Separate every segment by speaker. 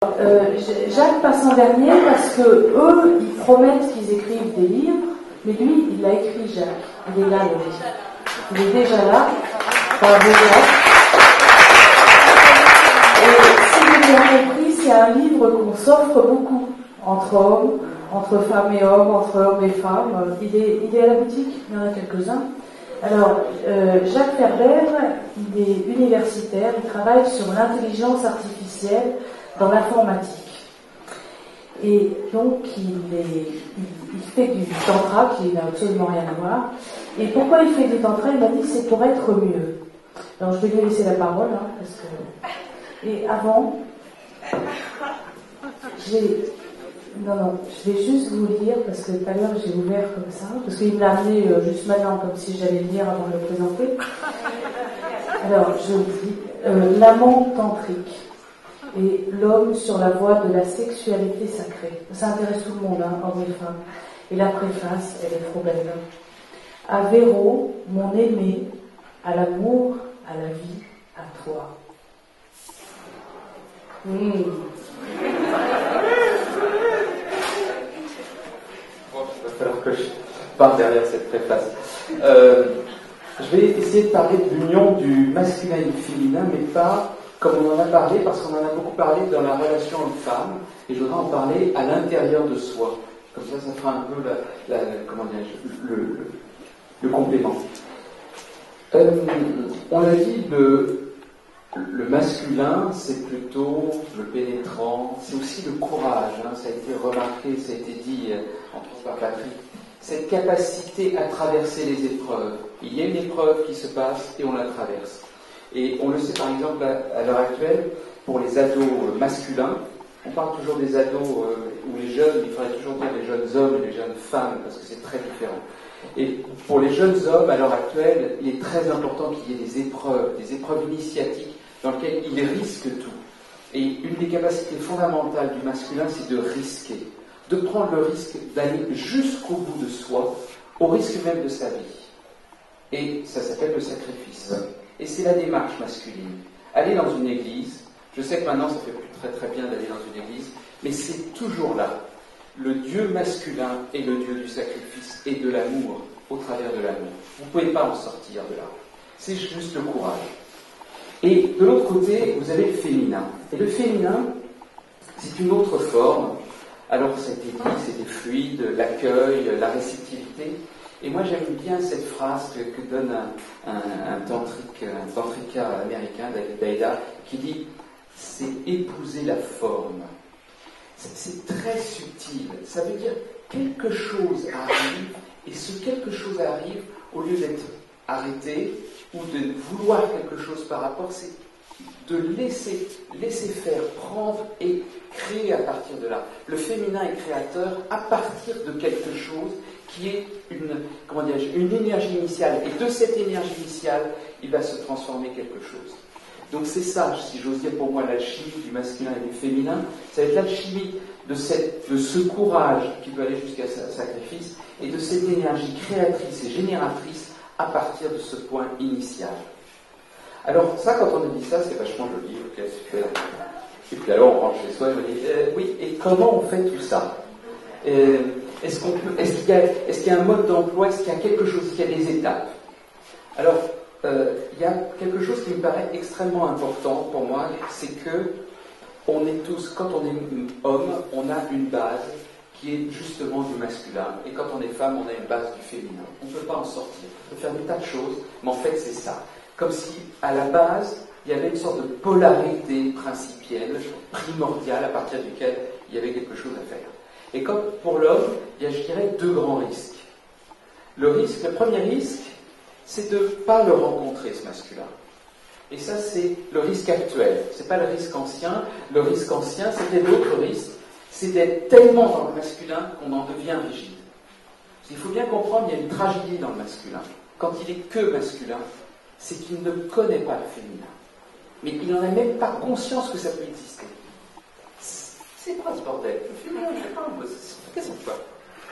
Speaker 1: Jacques passe en dernier parce que eux, ils promettent qu'ils écrivent des livres, mais lui, il l'a écrit, Jacques. Il est là, le livre. Il est déjà là. Bravo, Jacques. Et si j'ai bien compris, c'est un livre qu'on s'offre beaucoup entre hommes, entre femmes et hommes, entre hommes et femmes. Il est à la boutique, il y en a quelques-uns. Alors, Jacques Ferber, il est universitaire, il travaille sur l'intelligence artificielle dans l'informatique. Et donc, il fait du tantra, qui n'a absolument rien à voir. Et pourquoi il fait du tantra? Il m'a dit c'est pour être mieux. Alors, je vais lui laisser la parole, hein, parce que... Et avant, Non, je vais juste vous lire, parce que tout à l'heure j'ai ouvert comme ça, parce qu'il me l'a amené juste maintenant, comme si j'allais le lire avant de le présenter. Alors, je vous dis, l'amant tantrique et l'homme sur la voie de la sexualité sacrée. Ça intéresse tout le monde, hein, hommes et femmes. Et la préface, elle est trop belle. À Véro, mon aimé, à l'amour, à la vie, à toi.
Speaker 2: Il va falloir que je parte derrière cette préface. Je vais essayer de parler de l'union du masculin et du féminin, mais pas comme on en a parlé, parce qu'on en a beaucoup parlé dans la relation homme-femme, et je voudrais en parler à l'intérieur de soi. Comme ça fera un peu le complément. On l'a dit, le masculin, c'est plutôt le pénétrant, c'est aussi le courage, hein, ça a été remarqué, ça a été dit entre autres par Patrick, cette capacité à traverser les épreuves. Il y a une épreuve qui se passe et on la traverse. Et on le sait par exemple à l'heure actuelle, pour les ados masculins, on parle toujours des ados ou les jeunes, il faudrait toujours dire les jeunes hommes et les jeunes femmes, parce que c'est très différent. Et pour les jeunes hommes, à l'heure actuelle, il est très important qu'il y ait des épreuves initiatiques, dans lesquelles ils risquent tout. Et une des capacités fondamentales du masculin, c'est de risquer, de prendre le risque d'aller jusqu'au bout de soi, au risque même de sa vie. Et ça s'appelle le sacrifice. Et c'est la démarche masculine. Aller dans une église, je sais que maintenant ça fait plus très très bien d'aller dans une église, mais c'est toujours là. Le Dieu masculin est le Dieu du sacrifice et de l'amour, au travers de l'amour. Vous ne pouvez pas en sortir de là. C'est juste le courage. Et de l'autre côté, vous avez le féminin. Et le féminin, c'est une autre forme. Alors, ça a été dit, c'est des fluides, l'accueil, la réceptivité. Et moi, j'aime bien cette phrase que donne un tantrika américain, David Deida, qui dit « c'est épouser la forme ». C'est très subtil. Ça veut dire quelque chose arrive, et ce quelque chose arrive, au lieu d'être arrêté ou de vouloir quelque chose par rapport, c'est de laisser faire, prendre et créer à partir de là. Le féminin est créateur à partir de quelque chose qui est une énergie initiale. Et de cette énergie initiale, il va se transformer quelque chose. Donc c'est ça, si j'ose dire pour moi, l'alchimie du masculin et du féminin. Ça va être l'alchimie de ce courage qui peut aller jusqu'à ce sacrifice et de cette énergie créatrice et génératrice à partir de ce point initial. Alors ça, quand on nous dit ça, c'est vachement joli, ok, super. Et puis alors on rentre chez soi et on dit oui, et comment on fait tout ça? Est-ce qu'il y a un mode d'emploi? Est-ce qu'il y a quelque chose? Est-ce qu'il y a des étapes? Alors, il y a quelque chose qui me paraît extrêmement important pour moi, c'est que on est tous, quand on est homme, on a une base qui est justement du masculin, et quand on est femme, on a une base du féminin. On ne peut pas en sortir. On peut faire des tas de choses, mais en fait c'est ça. Comme si, à la base, il y avait une sorte de polarité principielle, primordiale, à partir duquel il y avait quelque chose à faire. Et comme pour l'homme, il y a, je dirais, deux grands risques. Le premier risque, c'est de ne pas le rencontrer, ce masculin. Et ça, c'est le risque actuel. Ce n'est pas le risque ancien. Le risque ancien, c'était l'autre risque. C'est d'être tellement dans le masculin qu'on en devient rigide. Il faut bien comprendre, il y a une tragédie dans le masculin. Quand il est que masculin, c'est qu'il ne connaît pas le féminin. Mais il n'en a même pas conscience que ça peut exister. C'est quoi ce bordel? Le féminin, je ne sais pas. Qu'est-ce que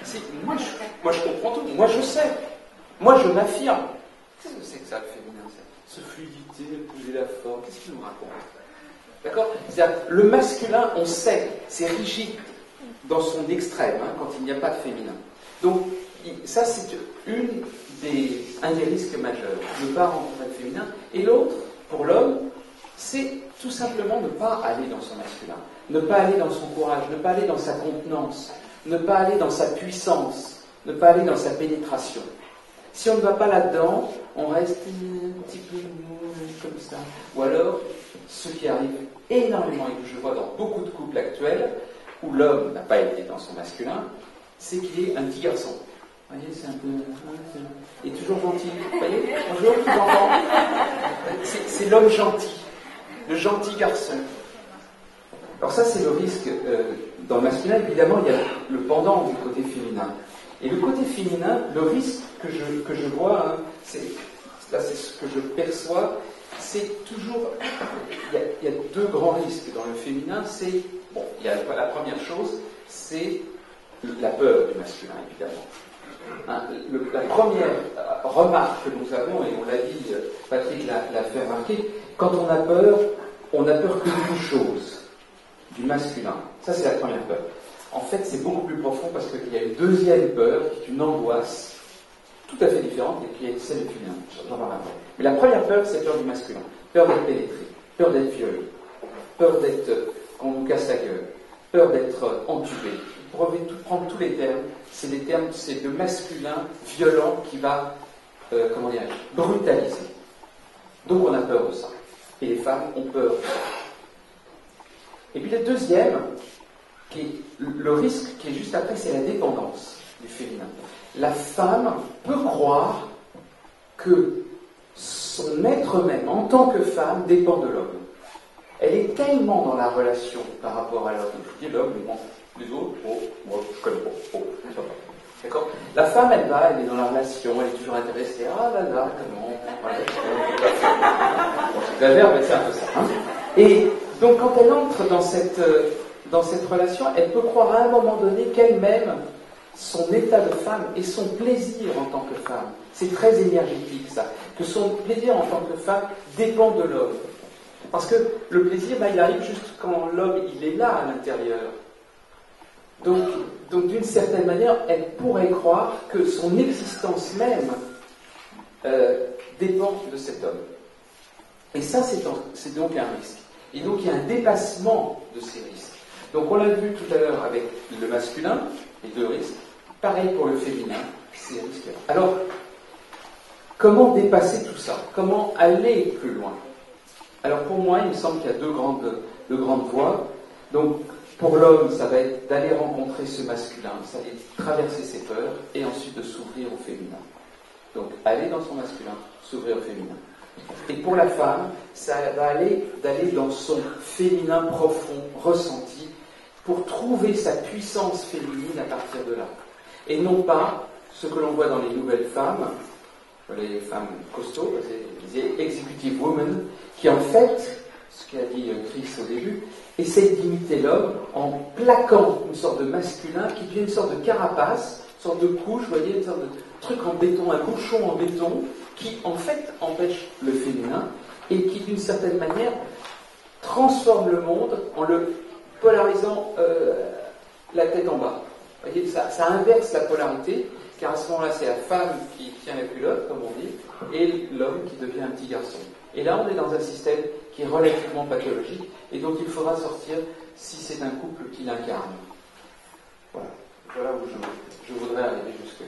Speaker 2: c'est? Moi, je comprends tout. Moi, je sais. Moi, je m'affirme. Qu'est-ce que c'est que ça, le féminin? Ce fluidité, épouser la forme, qu'est-ce qu'il nous raconte? D'accord? C'est-à-dire, le masculin, on sait, c'est rigide dans son extrême, hein, quand il n'y a pas de féminin. Donc, ça, c'est un des risques majeurs, ne pas rencontrer le féminin. Et l'autre, pour l'homme, c'est tout simplement ne pas aller dans son masculin, ne pas aller dans son courage, ne pas aller dans sa contenance, ne pas aller dans sa puissance, ne pas aller dans sa pénétration. Si on ne va pas là-dedans, on reste un petit peu comme ça. Ou alors, ce qui arrive énormément, et que je vois dans beaucoup de couples actuels, où l'homme n'a pas été dans son masculin, c'est qu'il est un petit garçon. Vous voyez, c'est un peu... Il est toujours gentil. Vous voyez, bonjour, les enfants. C'est l'homme gentil, le gentil garçon. Alors ça, c'est le risque dans le masculin. Évidemment, il y a le pendant du côté féminin. Et le côté féminin, le risque que je vois, hein, c'est ce que je perçois, c'est toujours... Il y a deux grands risques dans le féminin. Il y a la première chose, c'est la peur du masculin, évidemment. Hein, la première remarque que nous avons, et on l'a dit, Patrick l'a fait remarquer, quand on a peur que d'une chose, du masculin. Ça, c'est la première peur. En fait, c'est beaucoup plus profond parce qu'il y a une deuxième peur, qui est une angoisse, tout à fait différente, et qui est celle du féminin. J'en parle après. Mais la première peur, c'est peur du masculin. Peur d'être pénétré, peur d'être violé, peur qu'on nous casse la gueule, peur d'être entubé. Pour prendre tous les termes, c'est le masculin violent qui va, brutaliser. Donc on a peur de ça. Et les femmes ont peur de ça. Et puis le deuxième, le risque qui est juste après, c'est la dépendance du féminin. La femme peut croire que son être même, en tant que femme, dépend de l'homme. Elle est tellement dans la relation par rapport à l'homme. Je dis l'homme, bon, les autres, moi je connais pas. D'accord? La femme, elle est dans la relation, elle est toujours intéressée. Ah là là, comment? Bon, j'exagère, mais c'est un peu ça. Hein? Et donc, quand elle entre dans cette relation, elle peut croire à un moment donné qu'elle-même, son état de femme et son plaisir en tant que femme, c'est très énergétique ça, que son plaisir en tant que femme dépend de l'homme. Parce que le plaisir, il arrive juste quand l'homme, il est là à l'intérieur. Donc d'une certaine manière, elle pourrait croire que son existence même dépend de cet homme. Et ça, c'est donc un risque. Et donc il y a un dépassement de ces risques. Donc on l'a vu tout à l'heure avec le masculin, les deux risques. Pareil pour le féminin, ces risques-là. Alors, comment dépasser tout ça? Comment aller plus loin? Alors pour moi, il me semble qu'il y a deux grandes voies. Donc pour l'homme, ça va être d'aller rencontrer ce masculin, ça va être traverser ses peurs et ensuite de s'ouvrir au féminin. Donc aller dans son masculin, s'ouvrir au féminin. Et pour la femme, ça va aller d'aller dans son féminin profond, ressenti, pour trouver sa puissance féminine à partir de là. Et non pas ce que l'on voit dans les nouvelles femmes, les femmes costauds, c'est executive women, qui en fait, ce qu'a dit Chris au début, essaye d'imiter l'homme en plaquant une sorte de masculin qui devient une sorte de carapace, une sorte de couche, vous voyez, une sorte de truc en béton, un bouchon en béton, qui en fait empêche le féminin et qui d'une certaine manière transforme le monde en le polarisant la tête en bas. Vous voyez, ça inverse la polarité, car à ce moment-là, c'est la femme qui tient la culotte, comme on dit, et l'homme qui devient un petit garçon. Et là, on est dans un système qui est relativement pathologique, et donc il faudra sortir si c'est un couple qui l'incarne. Voilà où je voudrais arriver jusque.